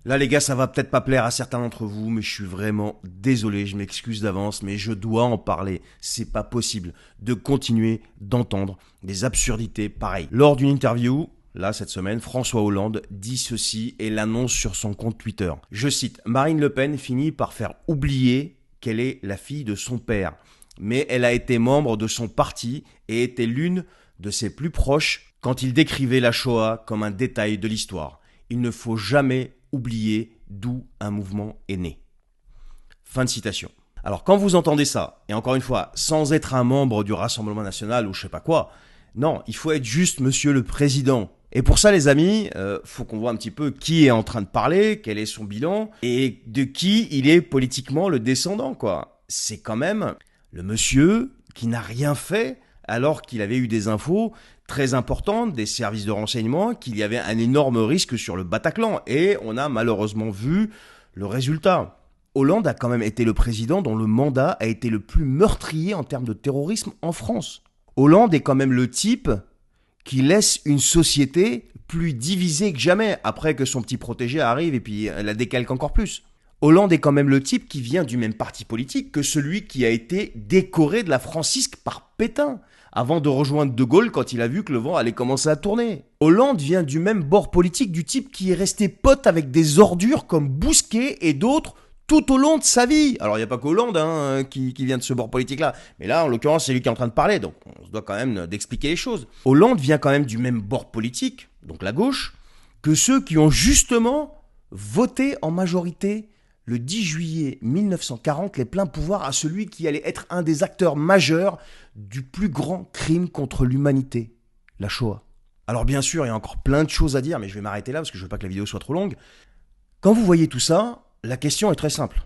Là les gars, ça va peut-être pas plaire à certains d'entre vous, mais je suis vraiment désolé, je m'excuse d'avance, mais je dois en parler. C'est pas possible de continuer d'entendre des absurdités pareilles. Lors d'une interview, là cette semaine, François Hollande dit ceci et l'annonce sur son compte Twitter. Je cite, Marine Le Pen finit par faire oublier qu'elle est la fille de son père, mais elle a été membre de son parti et était l'une de ses plus proches quand il décrivait la Shoah comme un détail de l'histoire. Il ne faut jamais oublier d'où un mouvement est né. Fin de citation. Alors quand vous entendez ça, et encore une fois, sans être un membre du Rassemblement National ou je sais pas quoi, non, il faut être juste Monsieur le Président. Et pour ça les amis, faut qu'on voit un petit peu qui est en train de parler, quel est son bilan, et de qui il est politiquement le descendant, quoi. C'est quand même le monsieur qui n'a rien fait alors qu'il avait eu des infos très importantes des services de renseignement, qu'il y avait un énorme risque sur le Bataclan. Et on a malheureusement vu le résultat. Hollande a quand même été le président dont le mandat a été le plus meurtrier en termes de terrorisme en France. Hollande est quand même le type qui laisse une société plus divisée que jamais, après que son petit protégé arrive et puis la décalque encore plus. Hollande est quand même le type qui vient du même parti politique que celui qui a été décoré de la Francisque par Pétain, avant de rejoindre De Gaulle quand il a vu que le vent allait commencer à tourner. Hollande vient du même bord politique du type qui est resté pote avec des ordures comme Bousquet et d'autres tout au long de sa vie. Alors il n'y a pas qu'Hollande qui vient de ce bord politique-là, mais là en l'occurrence c'est lui qui est en train de parler, donc on se doit quand même d'expliquer les choses. Hollande vient quand même du même bord politique, donc la gauche, que ceux qui ont justement voté en majorité le 10 juillet 1940 les pleins pouvoirs à celui qui allait être un des acteurs majeurs du plus grand crime contre l'humanité, la Shoah. Alors bien sûr, il y a encore plein de choses à dire, mais je vais m'arrêter là parce que je veux pas que la vidéo soit trop longue. Quand vous voyez tout ça, la question est très simple.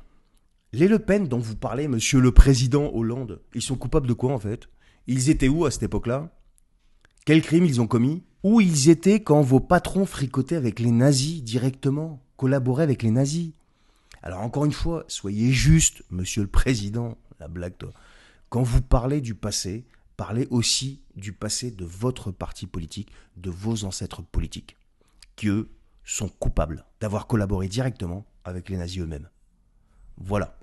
Les Le Pen dont vous parlez, monsieur le président Hollande, ils sont coupables de quoi en fait? Ils étaient où à cette époque-là? Quels crimes ils ont commis? Où ils étaient quand vos patrons fricotaient avec les nazis directement, collaboraient avec les nazis? Alors encore une fois, soyez juste, monsieur le président, la blague toi. Quand vous parlez du passé, parlez aussi du passé de votre parti politique, de vos ancêtres politiques, qui eux sont coupables d'avoir collaboré directement avec les nazis eux-mêmes. Voilà.